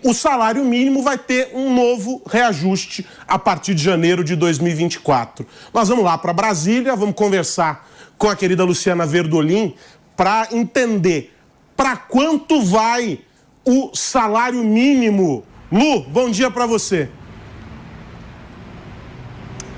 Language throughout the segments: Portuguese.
o salário mínimo vai ter um novo reajuste a partir de janeiro de 2024. Nós vamos lá para Brasília, vamos conversar com a querida Luciana Verdolim para entender para quanto vai o salário mínimo. Lu, bom dia para você.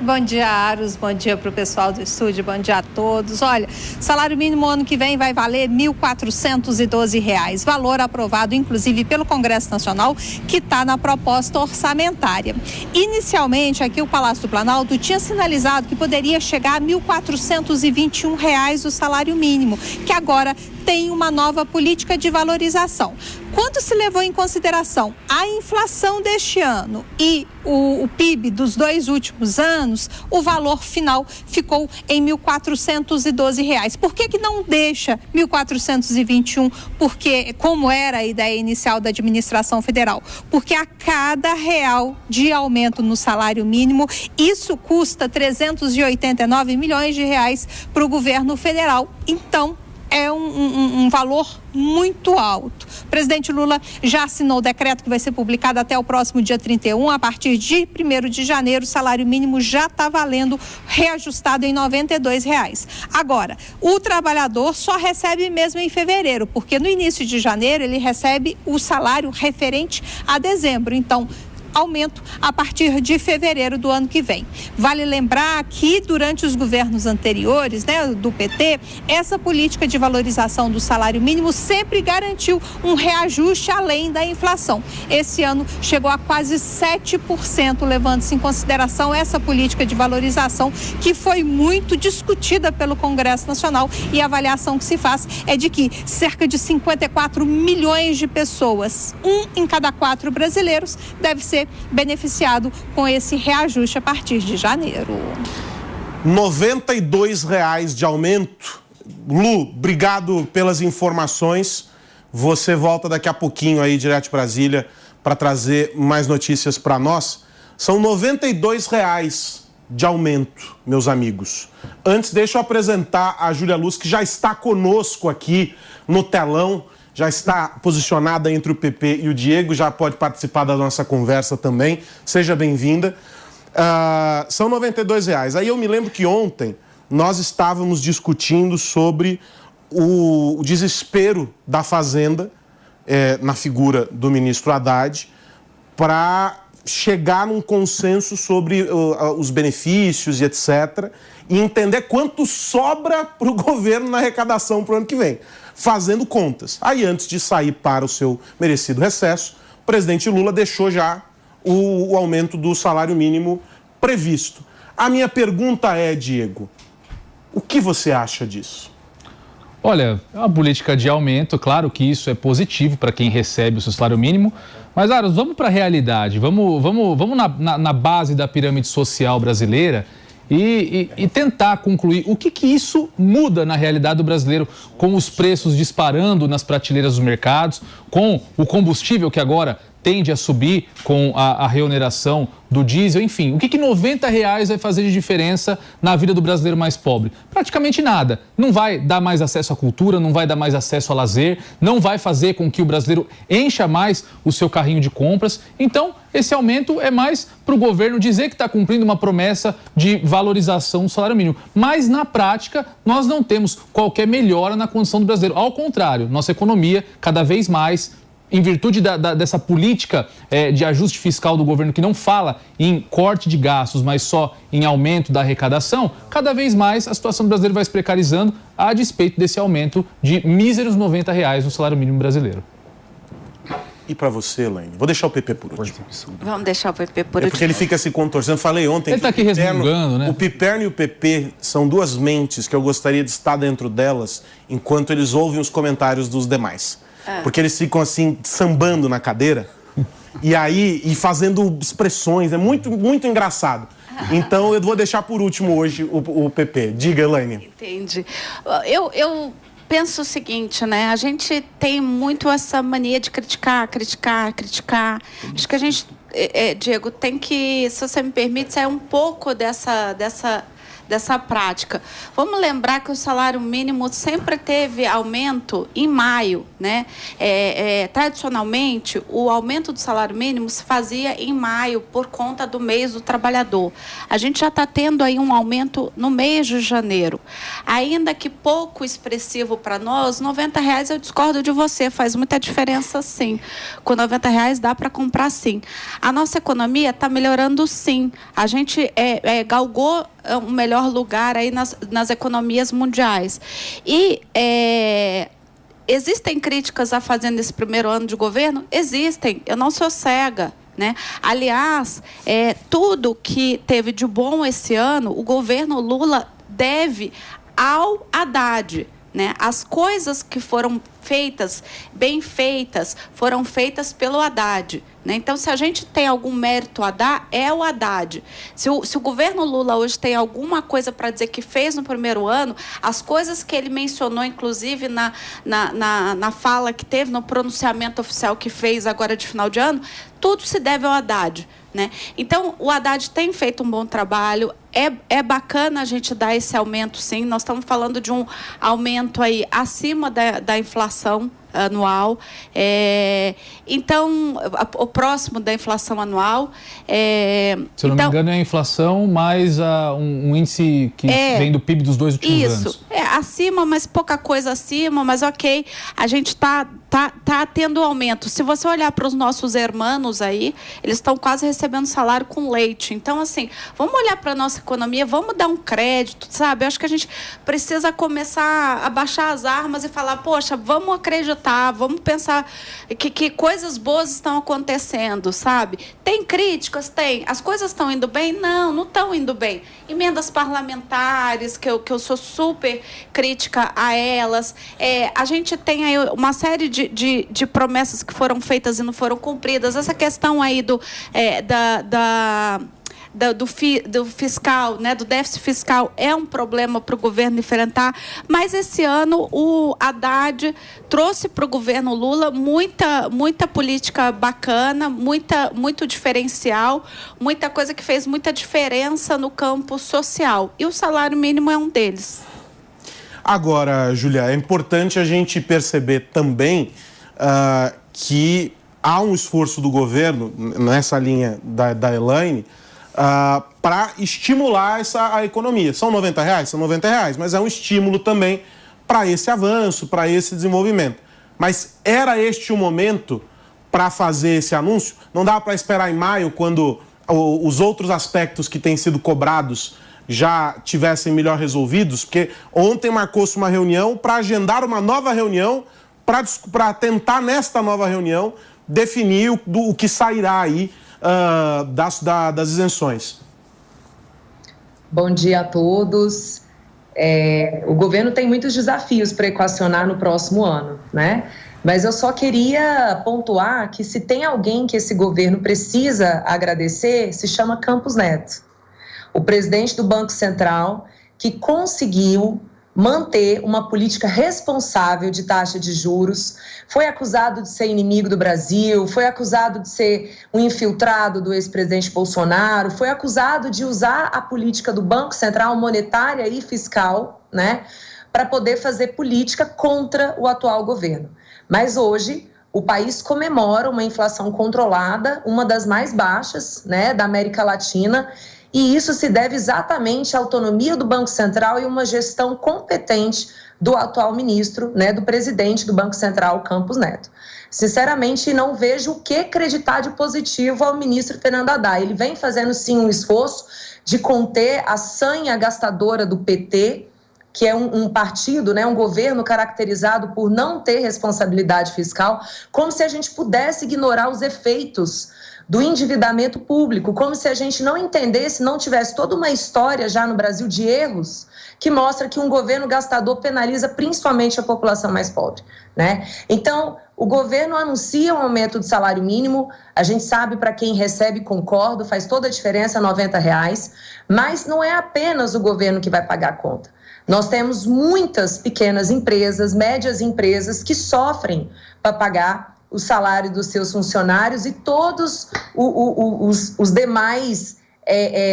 Bom dia, Aros. Bom dia para o pessoal do estúdio. Bom dia a todos. Olha, salário mínimo ano que vem vai valer R$ 1.412, valor aprovado, inclusive, pelo Congresso Nacional, que está na proposta orçamentária. Inicialmente, aqui o Palácio do Planalto tinha sinalizado que poderia chegar a R$ 1.421 o salário mínimo, que agora tem uma nova política de valorização. Quando se levou em consideração a inflação deste ano e o PIB dos 2 últimos anos, o valor final ficou em R$ 1.412. Por que não deixa 1.421? Porque, como era a ideia inicial da administração federal, porque a cada real de aumento no salário mínimo, isso custa 389 milhões de reais para o governo federal. Então, é um valor muito alto. O presidente Lula já assinou o decreto que vai ser publicado até o próximo dia 31. A partir de 1º de janeiro, o salário mínimo já está valendo reajustado em R$ 92. Agora, o trabalhador só recebe mesmo em fevereiro, porque no início de janeiro ele recebe o salário referente a dezembro. Então, aumento a partir de fevereiro do ano que vem. Vale lembrar que durante os governos anteriores, do PT, essa política de valorização do salário mínimo sempre garantiu um reajuste além da inflação. Esse ano chegou a quase 7%, levando-se em consideração essa política de valorização que foi muito discutida pelo Congresso Nacional, e a avaliação que se faz é de que cerca de 54 milhões de pessoas, 1 em cada 4 brasileiros, deve ser beneficiado com esse reajuste a partir de janeiro. R$ 92 de aumento. Lu, obrigado pelas informações. Você volta daqui a pouquinho aí, direto de Brasília, para trazer mais notícias para nós. São R$ 92 de aumento, meus amigos. Antes, deixa eu apresentar a Júlia Luz, que já está conosco aqui no telão. Já está posicionada entre o PP e o Diego, já pode participar da nossa conversa também. Seja bem-vinda. São R$ 92. Aí eu me lembro que ontem nós estávamos discutindo sobre o desespero da Fazenda, na figura do ministro Haddad, para chegar num consenso sobre os benefícios e etc., e entender quanto sobra para o governo na arrecadação para o ano que vem, fazendo contas. Aí, antes de sair para o seu merecido recesso, o presidente Lula deixou já o aumento do salário mínimo previsto. A minha pergunta é, Diego, o que você acha disso? Olha, é uma política de aumento, claro que isso é positivo para quem recebe o seu salário mínimo, mas, Aros, vamos para a realidade, vamos na base da pirâmide social brasileira e tentar concluir o que isso muda na realidade do brasileiro, com os preços disparando nas prateleiras dos mercados, com o combustível que agora tende a subir com a reoneração do diesel, enfim. O que R$ 90 vai fazer de diferença na vida do brasileiro mais pobre? Praticamente nada. Não vai dar mais acesso à cultura, não vai dar mais acesso a lazer, não vai fazer com que o brasileiro encha mais o seu carrinho de compras. Então, esse aumento é mais para o governo dizer que está cumprindo uma promessa de valorização do salário mínimo. Mas, na prática, nós não temos qualquer melhora na condição do brasileiro. Ao contrário, nossa economia, cada vez mais, em virtude dessa política de ajuste fiscal do governo, que não fala em corte de gastos, mas só em aumento da arrecadação, cada vez mais a situação do brasileiro vai se precarizando a despeito desse aumento de míseros R$ 90 no salário mínimo brasileiro. E para você, Elaine? Vou deixar o PP por último. Vamos deixar o PP por último. Porque ele fica se contorcendo. Falei ontem... Ele está aqui resmungando, né? O Piperno e o PP são duas mentes que eu gostaria de estar dentro delas enquanto eles ouvem os comentários dos demais. Porque eles ficam assim, sambando na cadeira e fazendo expressões. É muito, muito engraçado. Então, eu vou deixar por último hoje o PP. Diga, Elaine. Entendi. Eu penso o seguinte, né? A gente tem muito essa mania de criticar. Acho que a gente, Diego, tem que, se você me permite, sair um pouco dessa dessa prática. Vamos lembrar que o salário mínimo sempre teve aumento em maio, né? Tradicionalmente, o aumento do salário mínimo se fazia em maio por conta do mês do trabalhador. A gente já está tendo aí um aumento no mês de janeiro. Ainda que pouco expressivo para nós, R$90 eu discordo de você, faz muita diferença sim. Com R$90 dá para comprar sim. A nossa economia está melhorando sim. A gente galgou um melhor lugar aí nas economias mundiais. E existem críticas a fazer nesse primeiro ano de governo? Existem. Eu não sou cega, né? Aliás, tudo que teve de bom esse ano, o governo Lula deve ao Haddad, né? As coisas que foram feitas, bem feitas, foram feitas pelo Haddad, né? Então, se a gente tem algum mérito a dar, é o Haddad. Se o governo Lula hoje tem alguma coisa para dizer que fez no primeiro ano, as coisas que ele mencionou, inclusive na fala que teve, no pronunciamento oficial que fez agora de final de ano, tudo se deve ao Haddad, né? Então, o Haddad tem feito um bom trabalho. É bacana a gente dar esse aumento, sim. Nós estamos falando de um aumento aí acima da inflação anual. Então, o próximo da inflação anual. Se eu não me engano, é a inflação mais um índice que vem do PIB dos 2 últimos anos. Isso, acima, mas pouca coisa acima, mas ok, a gente tá tendo aumento. Se você olhar para os nossos irmãos aí, eles estão quase recebendo salário com leite. Então, assim, vamos olhar para a nossa economia, vamos dar um crédito, sabe? Eu acho que a gente precisa começar a baixar as armas e falar, poxa, vamos acreditar, vamos pensar que coisas boas estão acontecendo, sabe? Tem críticas? Tem. As coisas estão indo bem? Não estão indo bem. Emendas parlamentares, que eu sou super crítica a elas. A gente tem aí uma série de promessas que foram feitas e não foram cumpridas. Essa questão aí do fiscal, né, do déficit fiscal é um problema para o governo enfrentar, mas esse ano o Haddad trouxe para o governo Lula muita política bacana, muito diferencial, muita coisa que fez muita diferença no campo social, e o salário mínimo é um deles. Agora, Júlia, é importante a gente perceber também que há um esforço do governo, nessa linha da Elaine, para estimular a economia. São R$90? São R$90, mas é um estímulo também para esse avanço, para esse desenvolvimento. Mas era este o momento para fazer esse anúncio? Não dá para esperar em maio, quando os outros aspectos que têm sido cobrados já tivessem melhor resolvidos? Porque ontem marcou-se uma reunião para agendar uma nova reunião, para tentar, nesta nova reunião, definir o que sairá aí das isenções. Bom dia a todos. O governo tem muitos desafios para equacionar no próximo ano, né? Mas eu só queria pontuar que se tem alguém que esse governo precisa agradecer, se chama Campos Neto, o presidente do Banco Central, que conseguiu manter uma política responsável de taxa de juros, foi acusado de ser inimigo do Brasil, foi acusado de ser um infiltrado do ex-presidente Bolsonaro, foi acusado de usar a política do Banco Central monetária e fiscal, né, para poder fazer política contra o atual governo. Mas hoje o país comemora uma inflação controlada, uma das mais baixas, né, da América Latina, e isso se deve exatamente à autonomia do Banco Central e uma gestão competente do atual ministro, né, do presidente do Banco Central, Campos Neto. Sinceramente, não vejo o que acreditar de positivo ao ministro Fernando Haddad. Ele vem fazendo, sim, um esforço de conter a sanha gastadora do PT, que é um partido, né, um governo caracterizado por não ter responsabilidade fiscal, como se a gente pudesse ignorar os efeitos do endividamento público, como se a gente não entendesse, não tivesse toda uma história já no Brasil de erros que mostra que um governo gastador penaliza principalmente a população mais pobre, né? Então, o governo anuncia um aumento do salário mínimo, a gente sabe para quem recebe, concordo, faz toda a diferença, R$90, mas não é apenas o governo que vai pagar a conta. Nós temos muitas pequenas empresas, médias empresas que sofrem para pagar o salário dos seus funcionários e todos os demais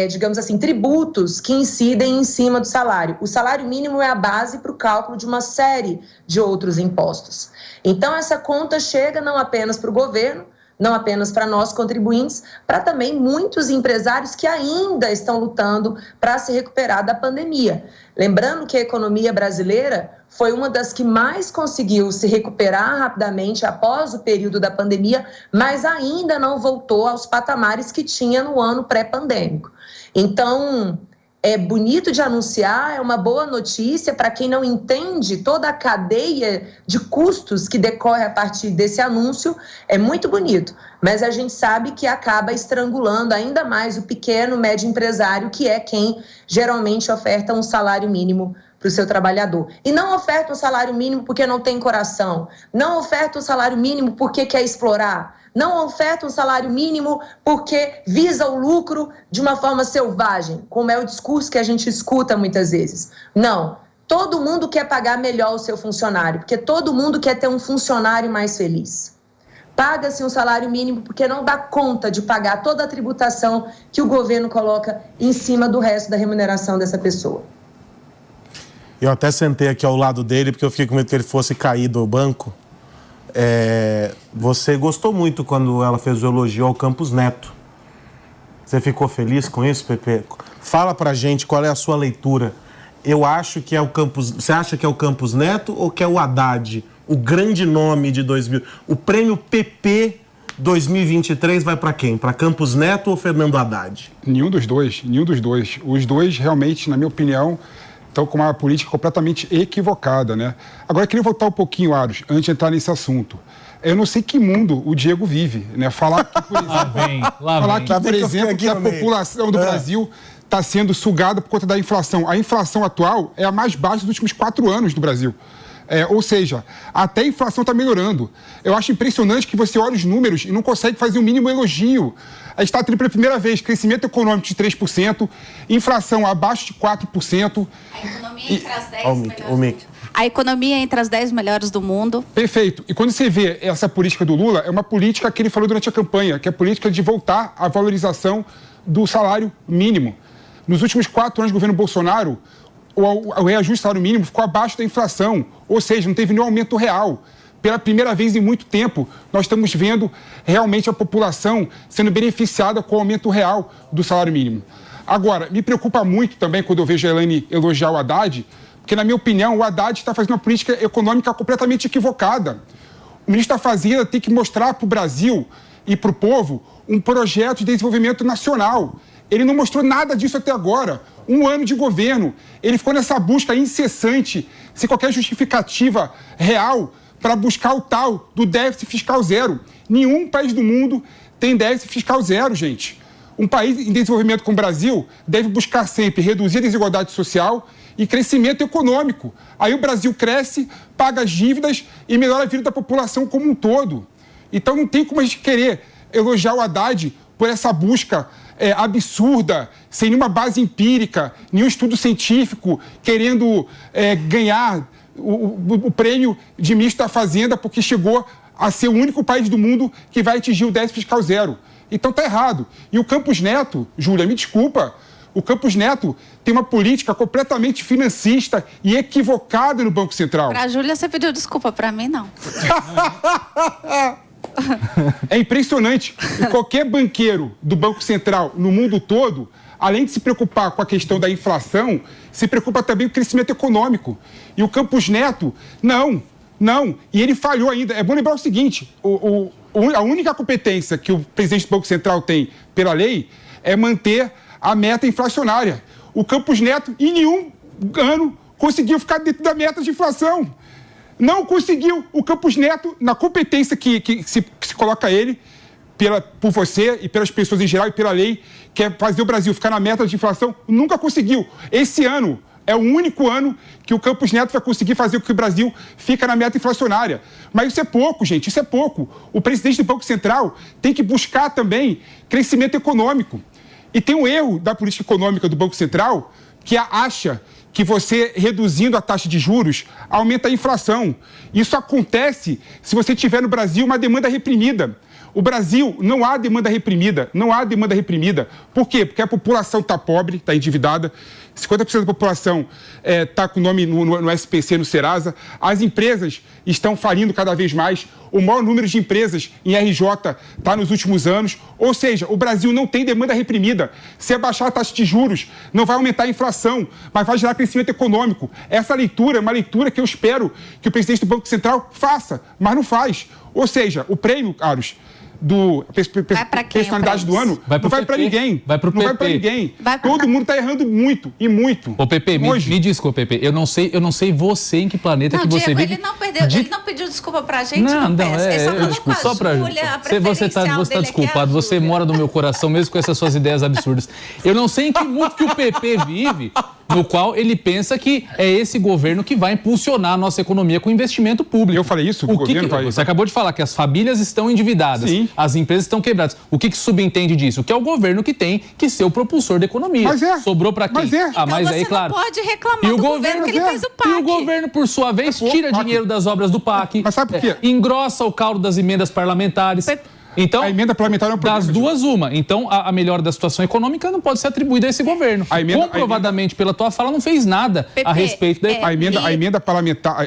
digamos assim, tributos que incidem em cima do salário. O salário mínimo é a base para o cálculo de uma série de outros impostos. Então, essa conta chega não apenas para o governo, não apenas para nós contribuintes, para também muitos empresários que ainda estão lutando para se recuperar da pandemia. Lembrando que a economia brasileira foi uma das que mais conseguiu se recuperar rapidamente após o período da pandemia, mas ainda não voltou aos patamares que tinha no ano pré-pandêmico. Então, é bonito de anunciar, é uma boa notícia para quem não entende toda a cadeia de custos que decorre a partir desse anúncio, é muito bonito, mas a gente sabe que acaba estrangulando ainda mais o pequeno, médio empresário, que é quem geralmente oferta um salário mínimo para o seu trabalhador. E não oferta um salário mínimo porque não tem coração, não oferta um salário mínimo porque quer explorar, não oferta um salário mínimo porque visa o lucro de uma forma selvagem, como é o discurso que a gente escuta muitas vezes. Não, todo mundo quer pagar melhor o seu funcionário, porque todo mundo quer ter um funcionário mais feliz. Paga-se um salário mínimo porque não dá conta de pagar toda a tributação que o governo coloca em cima do resto da remuneração dessa pessoa. Eu até sentei aqui ao lado dele, porque eu fiquei com medo que ele fosse cair do banco. Você gostou muito quando ela fez o elogio ao Campos Neto. Você ficou feliz com isso, Pepe? Fala pra gente qual é a sua leitura. Eu acho que é o Campos... Você acha que é o Campos Neto ou que é o Haddad? O grande nome de 2000... O prêmio PP 2023 vai para quem? Para Campos Neto ou Fernando Haddad? Nenhum dos dois, nenhum dos dois. Os dois realmente, na minha opinião, estão com uma política completamente equivocada, né? Agora, eu queria voltar um pouquinho, Aros, antes de entrar nesse assunto. Eu não sei que mundo o Diego vive, né? Falar que, por exemplo, que a população do Brasil está sendo sugada por conta da inflação. A inflação atual é a mais baixa dos últimos 4 anos do Brasil. Ou seja, até a inflação está melhorando. Eu acho impressionante que você olha os números e não consegue fazer um mínimo elogio. A gente está tendo pela primeira vez crescimento econômico de 3%, inflação abaixo de 4%. A economia entre as 10 melhores. A economia entre as 10 melhores do mundo. Perfeito. E quando você vê essa política do Lula, é uma política que ele falou durante a campanha, que é a política de voltar à valorização do salário mínimo. Nos últimos 4 anos do governo Bolsonaro, o reajuste do salário mínimo ficou abaixo da inflação, ou seja, não teve nenhum aumento real. Pela primeira vez em muito tempo, nós estamos vendo realmente a população sendo beneficiada com o aumento real do salário mínimo. Agora, me preocupa muito também quando eu vejo a Elaine elogiar o Haddad, porque, na minha opinião, o Haddad está fazendo uma política econômica completamente equivocada. O ministro da Fazenda tem que mostrar para o Brasil e para o povo um projeto de desenvolvimento nacional. Ele não mostrou nada disso até agora. 1 ano de governo, ele ficou nessa busca incessante, sem qualquer justificativa real, para buscar o tal do déficit fiscal zero. Nenhum país do mundo tem déficit fiscal zero, gente. Um país em desenvolvimento como o Brasil deve buscar sempre reduzir a desigualdade social e crescimento econômico. Aí o Brasil cresce, paga as dívidas e melhora a vida da população como um todo. Então não tem como a gente querer elogiar o Haddad por essa busca absurda, sem nenhuma base empírica, nenhum estudo científico, querendo ganhar o prêmio de ministro da Fazenda porque chegou a ser o único país do mundo que vai atingir o déficit fiscal zero. Então tá errado. E o Campos Neto, Júlia, me desculpa, o Campos Neto tem uma política completamente financista e equivocada no Banco Central. Pra Júlia você pediu desculpa, pra mim não. É impressionante. E qualquer banqueiro do Banco Central no mundo todo, além de se preocupar com a questão da inflação, se preocupa também com o crescimento econômico. E o Campos Neto, não. E ele falhou ainda. É bom lembrar o seguinte, a única competência que o presidente do Banco Central tem pela lei é manter a meta inflacionária. O Campos Neto, em nenhum ano, conseguiu ficar dentro da meta de inflação. Não conseguiu. O Campos Neto, na competência que se coloca ele, por você e pelas pessoas em geral e pela lei, que é fazer o Brasil ficar na meta de inflação, nunca conseguiu. Esse ano é o único ano que o Campos Neto vai conseguir fazer com que o Brasil fique na meta inflacionária. Mas isso é pouco, gente, isso é pouco. O presidente do Banco Central tem que buscar também crescimento econômico. E tem um erro da política econômica do Banco Central, que acha que você, reduzindo a taxa de juros, aumenta a inflação. Isso acontece se você tiver no Brasil uma demanda reprimida. O Brasil não há demanda reprimida, não há demanda reprimida. Por quê? Porque a população está pobre, está endividada, 50% da população está com o nome no SPC, no Serasa, as empresas estão falindo cada vez mais, o maior número de empresas em RJ está nos últimos anos, ou seja, o Brasil não tem demanda reprimida. Se abaixar a taxa de juros, não vai aumentar a inflação, mas vai gerar crescimento econômico. Essa leitura é uma leitura que eu espero que o presidente do Banco Central faça, mas não faz. Ou seja, o prêmio, Carlos, do personalidade do ano, não vai para ninguém. Vai pro PP. Não vai para ninguém. Todo mundo está errando muito, e muito. Ô, Pepe, me desculpa, Pepe. Eu não sei você em que planeta que você vive. Ele não pediu desculpa pra gente, não peça. Ele só falou só pra Júlia, você tá desculpado, você mora no meu coração, mesmo com essas suas ideias absurdas. Eu não sei em que mundo que o PP vive, no qual ele pensa que é esse governo que vai impulsionar a nossa economia com investimento público. Eu falei isso? Você acabou de falar que as famílias estão endividadas, sim, as empresas estão quebradas. O que subentende disso? Que é o governo que tem que ser o propulsor da economia. Sobrou para quem? Mas aí, claro. Não pode reclamar do governo que ele fez o PAC. E o governo, por sua vez, tira dinheiro das obras do PAC. Mas sabe por quê? Engrossa o caldo das emendas parlamentares. Então, a emenda parlamentar é um problema. Das duas, uma. Então, a melhora da situação econômica não pode ser atribuída a esse governo. Comprovadamente, pela tua fala, não fez nada a respeito da a emenda parlamentar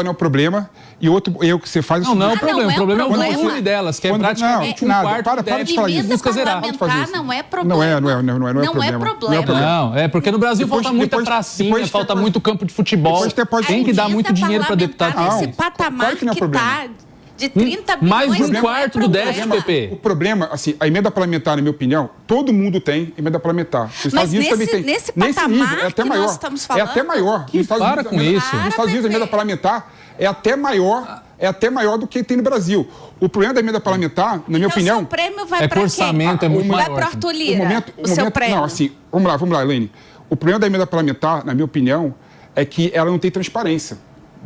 não é um problema. E outro erro que você faz... Não é o problema. O problema é o volume delas, que é praticamente um quarto para de falar isso. Busca zerar. Não é problema. Não é problema. Não, é porque no Brasil falta muita pracinha, falta muito campo de futebol. Tem que dar muito dinheiro para deputado. Esse patamar que está... de 30 bilhões. Mais de um quarto do déficit, PP. O problema, assim, a emenda parlamentar, na minha opinião, todo mundo tem emenda parlamentar. Mas nesse patamar é até maior. Nós estamos falando... É até maior. Para com isso. Nos Estados Unidos, a emenda parlamentar é até maior do que tem no Brasil. O problema da emenda parlamentar, na minha opinião... O seu prêmio vai para quem? O orçamento é muito maior. Vai para o Arthur Lira, o seu prêmio. Não, assim, vamos lá, Elaine. O problema da emenda parlamentar, na minha opinião, é que ela não tem transparência,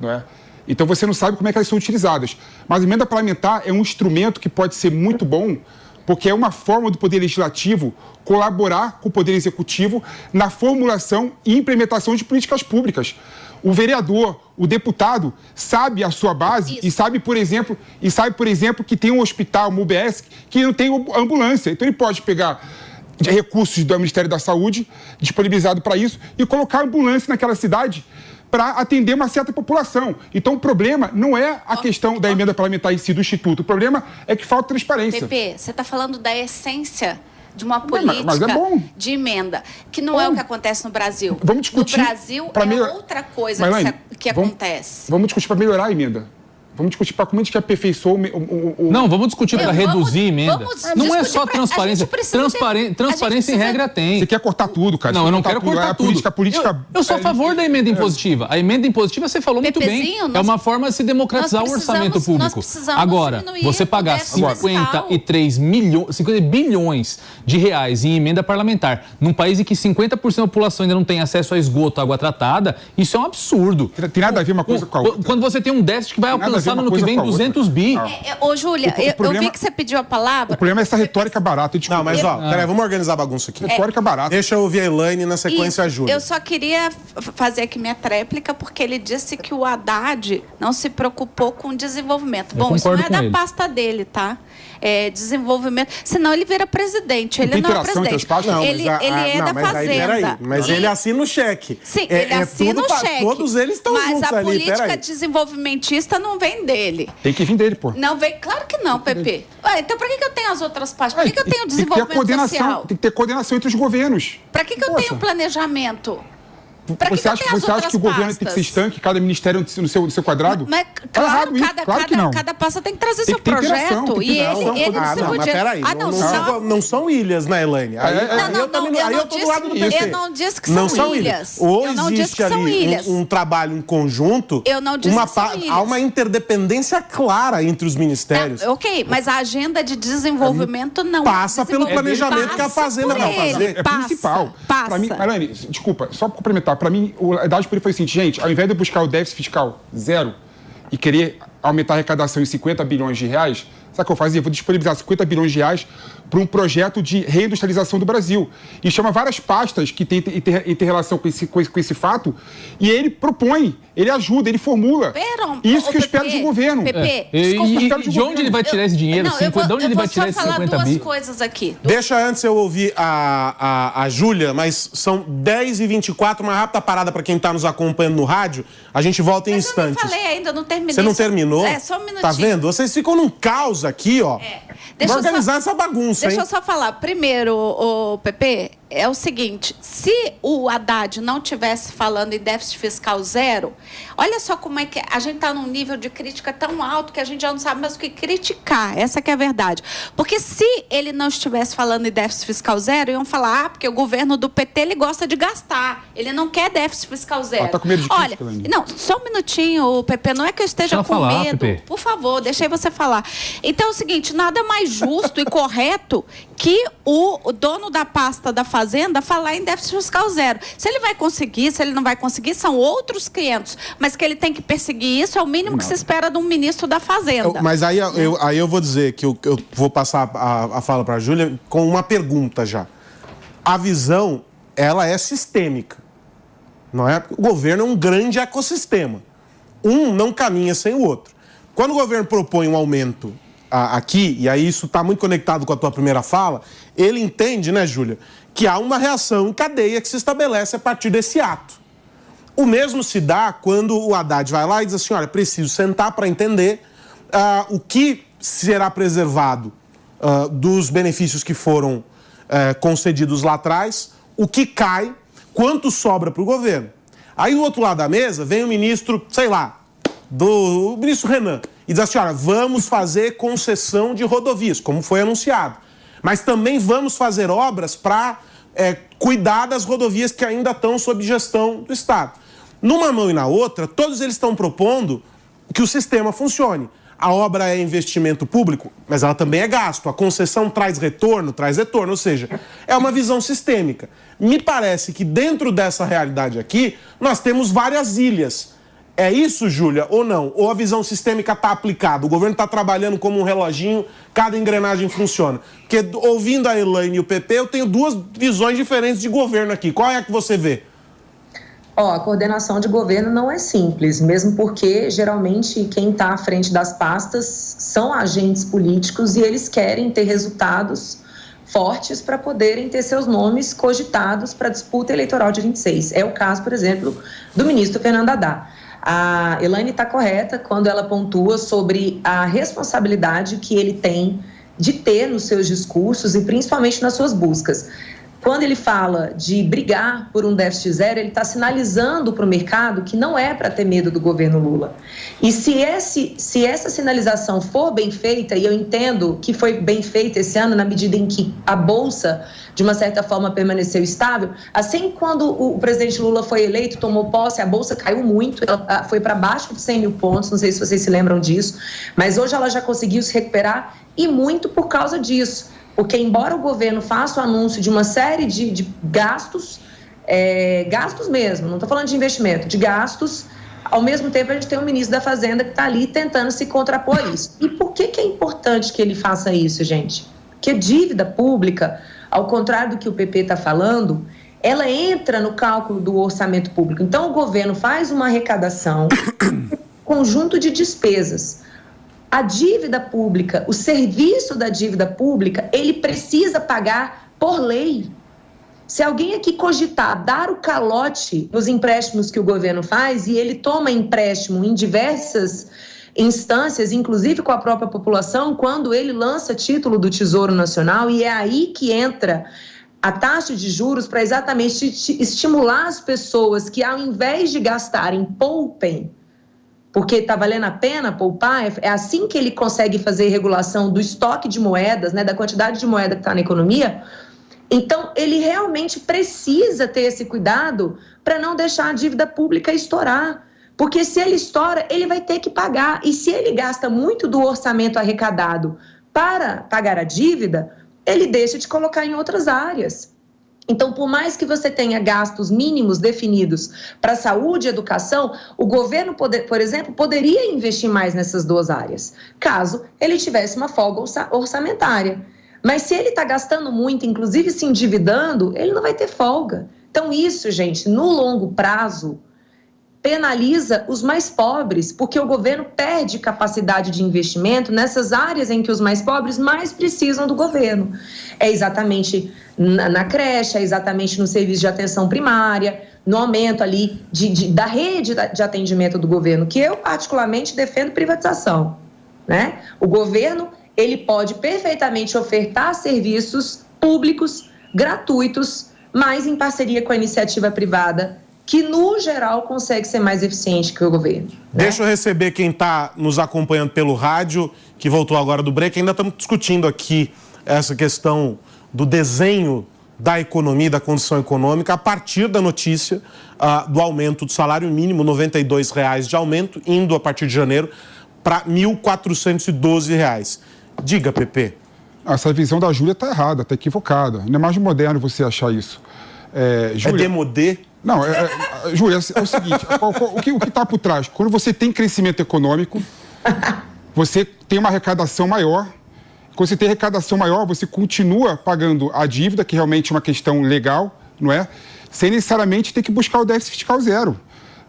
não é? Então você não sabe como é que elas são utilizadas. Mas a emenda parlamentar é um instrumento que pode ser muito bom, porque é uma forma do Poder Legislativo colaborar com o Poder Executivo na formulação e implementação de políticas públicas. O vereador, o deputado, sabe a sua base e sabe, por exemplo, que tem um hospital, uma UBS, que não tem ambulância. Então ele pode pegar recursos do Ministério da Saúde, disponibilizado para isso, e colocar ambulância naquela cidade para atender uma certa população. Então, o problema não é a questão da emenda parlamentar em si, do Instituto. O problema é que falta transparência. Pepe, você está falando da essência de uma política de emenda, que não é o que acontece no Brasil. Vamos discutir. No Brasil outra coisa que acontece. Vamos discutir para melhorar a emenda. Vamos discutir para como a gente aperfeiçoou o... Não, vamos discutir para reduzir a emenda. Não é só transparência. Transparência em regra tem. Você quer cortar tudo, cara. Não, eu não quero cortar tudo. Eu sou a favor da emenda impositiva. A emenda impositiva, você falou muito bem, é uma forma de se democratizar o orçamento público. Agora, você pagar 50 bilhões de reais em emenda parlamentar, num país em que 50% da população ainda não tem acesso a esgoto, água tratada, isso é um absurdo. Tem nada a ver uma coisa com a outra. Quando você tem um déficit que vai alcançar no ano que vem 200 bi. Ô, Júlia, eu vi que você pediu a palavra. O problema é essa retórica barata. Não, mas peraí, vamos organizar a bagunça aqui. Retórica barata. Deixa eu ouvir a Elaine, na sequência a Júlia. Eu só queria fazer aqui minha tréplica, porque ele disse que o Haddad não se preocupou com desenvolvimento. Bom, isso não é da pasta dele, tá? É desenvolvimento. Senão ele vira presidente. Ele não é presidente. Ele é da Fazenda. Mas ele assina o cheque. Sim, ele assina o cheque. Todos eles estão juntos ali. Mas a política desenvolvimentista não vem dele. Tem que vir dele, pô. Não vem? Claro que não, Pepe. Então, para que eu tenho as outras partes? Para que eu tenho desenvolvimento social? Tem que ter coordenação entre os governos. Para que eu tenho planejamento? Você acha que o governo tem que ser estanque, cada ministério no seu quadrado? Mas, claro, cada pasta tem que trazer seu projeto. E ele mas peraí, não são ilhas, né, Elaine? Eu tô do lado do PT. Eu não disse que são ilhas. Ou existe ali um trabalho em conjunto, eu não disse que são ilhas. Há uma interdependência clara entre os ministérios. Ok, mas a agenda de desenvolvimento não passa pelo planejamento que a Fazenda vai fazer. É principal. Para mim, Elaine, desculpa, só para complementar. Para mim, o Haddad foi o seguinte, gente, ao invés de buscar o déficit fiscal zero e querer aumentar a arrecadação em 50 bilhões de reais, sabe o que eu fazia? Eu vou disponibilizar 50 bilhões de reais para um projeto de reindustrialização do Brasil. E chama várias pastas que tem relação com esse fato, e ele propõe, ele ajuda, ele formula. Isso que eu espero de um governo. De onde ele vai tirar esse dinheiro? De onde ele vai tirar esses 50 bi? Eu vou só falar duas coisas aqui. Deixa antes eu ouvir a Júlia, mas são 10h24, uma rápida parada para quem está nos acompanhando no rádio. A gente volta em instantes. Eu não falei ainda, não terminei. Você não terminou? Só um minutinho. Tá vendo? Vocês ficam num caos aqui, ó. Vou organizar essa bagunça, Deixa eu só falar. Primeiro, o Pepe, é o seguinte, se o Haddad não tivesse falando em déficit fiscal zero, olha só como é que a gente está num nível de crítica tão alto que a gente já não sabe mais o que criticar. Essa que é a verdade. Porque se ele não estivesse falando em déficit fiscal zero, iam falar, porque o governo do PT, ele gosta de gastar. Ele não quer déficit fiscal zero. Tá com medo de crítica, não, só um minutinho, Pepe, não é que eu esteja com medo. Pepe. Por favor, deixei você falar. Então é o seguinte, nada mais justo e correto que o dono da pasta da Fazenda falar em déficit fiscal zero. Se ele vai conseguir, se ele não vai conseguir, são outros 500. Mas que ele tem que perseguir isso é o mínimo que se espera de um ministro da Fazenda. Mas aí eu vou dizer que eu vou passar a fala para a Júlia com uma pergunta já. A visão, ela é sistêmica. Não é? O governo é um grande ecossistema. Um não caminha sem o outro. Quando o governo propõe um aumento aqui, e aí isso está muito conectado com a tua primeira fala, ele entende, né, Júlia, que há uma reação em cadeia que se estabelece a partir desse ato. O mesmo se dá quando o Haddad vai lá e diz assim, olha, preciso sentar para entender o que será preservado dos benefícios que foram concedidos lá atrás, o que cai, quanto sobra para o governo. Aí do outro lado da mesa vem o ministro, sei lá, o ministro Renan, e diz assim, olha, vamos fazer concessão de rodovias, como foi anunciado. Mas também vamos fazer obras para cuidar das rodovias que ainda estão sob gestão do Estado. Numa mão e na outra, todos eles estão propondo que o sistema funcione. A obra é investimento público, mas ela também é gasto. A concessão traz retorno, ou seja, é uma visão sistêmica. Me parece que dentro dessa realidade aqui, nós temos várias ilhas. É isso, Júlia, ou não? Ou a visão sistêmica está aplicada? O governo está trabalhando como um reloginho, cada engrenagem funciona? Porque ouvindo a Elaine e o PP, eu tenho duas visões diferentes de governo aqui. Qual é a que você vê? A coordenação de governo não é simples, mesmo porque, geralmente, quem está à frente das pastas são agentes políticos e eles querem ter resultados fortes para poderem ter seus nomes cogitados para a disputa eleitoral de 26. É o caso, por exemplo, do ministro Fernando Haddad. A Elaine está correta quando ela pontua sobre a responsabilidade que ele tem de ter nos seus discursos e principalmente nas suas buscas. Quando ele fala de brigar por um déficit zero, ele está sinalizando para o mercado que não é para ter medo do governo Lula. E se essa sinalização for bem feita, e eu entendo que foi bem feita esse ano na medida em que a Bolsa, de uma certa forma, permaneceu estável, assim quando o presidente Lula foi eleito, tomou posse, a Bolsa caiu muito, ela foi para baixo de 100 mil pontos, não sei se vocês se lembram disso, mas hoje ela já conseguiu se recuperar e muito por causa disso. Porque, embora o governo faça o anúncio de uma série de gastos, gastos mesmo, não estou falando de investimento, de gastos, ao mesmo tempo a gente tem um ministro da Fazenda que está ali tentando se contrapor a isso. E por que é importante que ele faça isso, gente? Porque a dívida pública, ao contrário do que o PP está falando, ela entra no cálculo do orçamento público. Então, o governo faz uma arrecadação, conjunto de despesas. A dívida pública, o serviço da dívida pública, ele precisa pagar por lei. Se alguém aqui cogitar dar o calote nos empréstimos que o governo faz, e ele toma empréstimo em diversas instâncias, inclusive com a própria população, quando ele lança título do Tesouro Nacional, e é aí que entra a taxa de juros para exatamente estimular as pessoas que, ao invés de gastarem, poupem, porque está valendo a pena poupar. É assim que ele consegue fazer regulação do estoque de moedas, né, da quantidade de moeda que está na economia. Então, ele realmente precisa ter esse cuidado para não deixar a dívida pública estourar. Porque se ele estoura, ele vai ter que pagar. E se ele gasta muito do orçamento arrecadado para pagar a dívida, ele deixa de colocar em outras áreas. Então, por mais que você tenha gastos mínimos definidos para saúde e educação, o governo, por exemplo, poderia investir mais nessas duas áreas, caso ele tivesse uma folga orçamentária. Mas se ele está gastando muito, inclusive se endividando, ele não vai ter folga. Então isso, gente, no longo prazo, penaliza os mais pobres, porque o governo perde capacidade de investimento nessas áreas em que os mais pobres mais precisam do governo. É exatamente na creche, é exatamente no serviço de atenção primária, no aumento ali da rede de atendimento do governo, que eu particularmente defendo privatização, né? O governo, ele pode perfeitamente ofertar serviços públicos, gratuitos, mas em parceria com a iniciativa privada, que, no geral, consegue ser mais eficiente que o governo. Né? Deixa eu receber quem está nos acompanhando pelo rádio, que voltou agora do break. Ainda estamos discutindo aqui essa questão do desenho da economia, da condição econômica, a partir da notícia do aumento do salário mínimo, R$ 92 de aumento, indo a partir de janeiro para R$ 1.412. Diga, Pepe. Essa visão da Júlia está errada, está equivocada. Não é mais moderno você achar isso. Júlia... É demodê? Não, Júlia, é o seguinte, o que está por trás? Quando você tem crescimento econômico, você tem uma arrecadação maior. Quando você tem arrecadação maior, você continua pagando a dívida, que realmente é uma questão legal, não é? Sem necessariamente ter que buscar o déficit fiscal zero.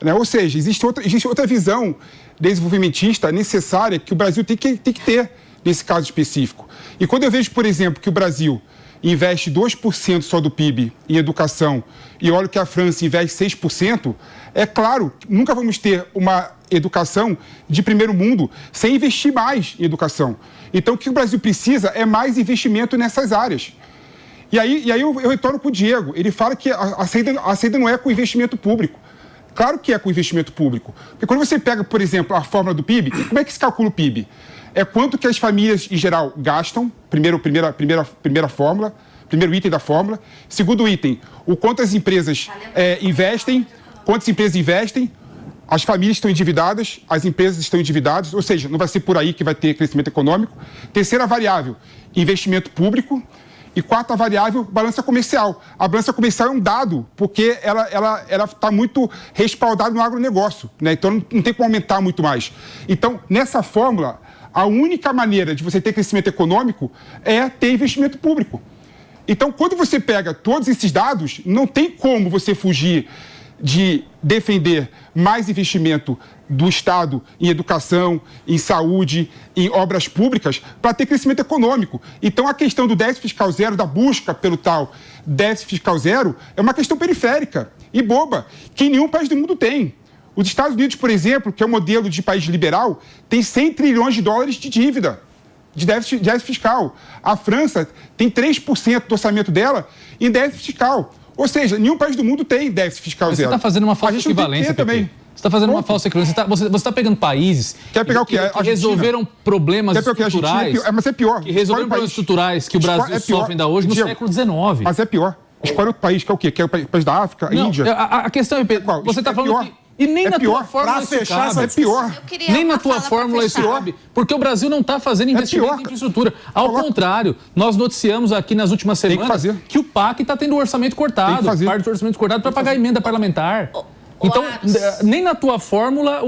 Né? Ou seja, existe outra visão desenvolvimentista necessária que o Brasil tem que ter nesse caso específico. E quando eu vejo, por exemplo, que o Brasil investe 2% só do PIB em educação e olho que a França investe 6%, é claro, nunca vamos ter uma educação de primeiro mundo sem investir mais em educação. Então, o que o Brasil precisa é mais investimento nessas áreas. E aí eu retorno com o Diego. Ele fala que a saída não é com investimento público. Claro que é com investimento público. Porque quando você pega, por exemplo, a fórmula do PIB, como é que se calcula o PIB? É quanto que as famílias, em geral, gastam, primeira fórmula, primeiro item da fórmula. Segundo item, o quanto as empresas investem, quantas empresas investem, as famílias estão endividadas, as empresas estão endividadas, ou seja, não vai ser por aí que vai ter crescimento econômico. Terceira variável, investimento público. E quarta variável, balança comercial. A balança comercial é um dado, porque ela está muito respaldada no agronegócio, né? Então não tem como aumentar muito mais. Então, nessa fórmula, a única maneira de você ter crescimento econômico é ter investimento público. Então, quando você pega todos esses dados, não tem como você fugir de defender mais investimento do Estado em educação, em saúde, em obras públicas, para ter crescimento econômico. Então, a questão do déficit fiscal zero, da busca pelo tal déficit fiscal zero, é uma questão periférica e boba, que nenhum país do mundo tem. Os Estados Unidos, por exemplo, que é um modelo de país liberal, tem 100 trilhões de dólares de dívida, de déficit fiscal. A França tem 3% do orçamento dela em déficit fiscal. Ou seja, nenhum país do mundo tem déficit fiscal zero. Você está fazendo uma falsa equivalência, também. Você está fazendo uma falsa equivalência. Você está pegando países que resolveram problemas estruturais. Mas é pior. Que resolveram problemas estruturais que o Brasil sofre ainda hoje no século XIX. Mas é pior. Escolhe outro país, que é o quê? Que é o país da África, Índia. A questão é, você está falando que... E nem na tua fórmula isso cabe. É pior. Nem na tua fórmula isso cabe. Porque o Brasil não está fazendo investimento em infraestrutura. Ao contrário, nós noticiamos aqui nas últimas semanas que o PAC está tendo o orçamento cortado, parte do orçamento cortado para pagar a emenda parlamentar. Então, nem na tua fórmula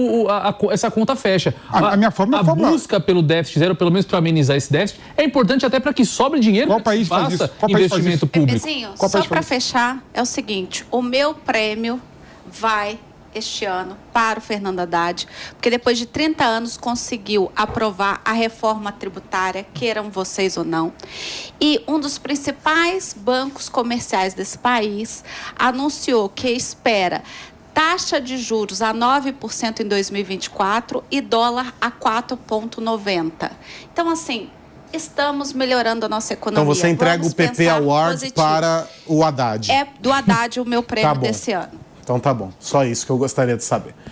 essa conta fecha. A minha fórmula a busca pelo déficit zero, pelo menos para amenizar esse déficit, é importante até para que sobre dinheiro para que se faça investimento público. Bebezinho, só para fechar, é o seguinte, o meu prêmio vai este ano para o Fernando Haddad, porque depois de 30 anos conseguiu aprovar a reforma tributária, queiram vocês ou não. E um dos principais bancos comerciais desse país anunciou que espera taxa de juros a 9% em 2024 e dólar a 4,90. Então, assim, estamos melhorando a nossa economia. Então você entrega o PP Award para o Haddad. É do Haddad o meu prêmio desse ano. Então tá bom, só isso que eu gostaria de saber.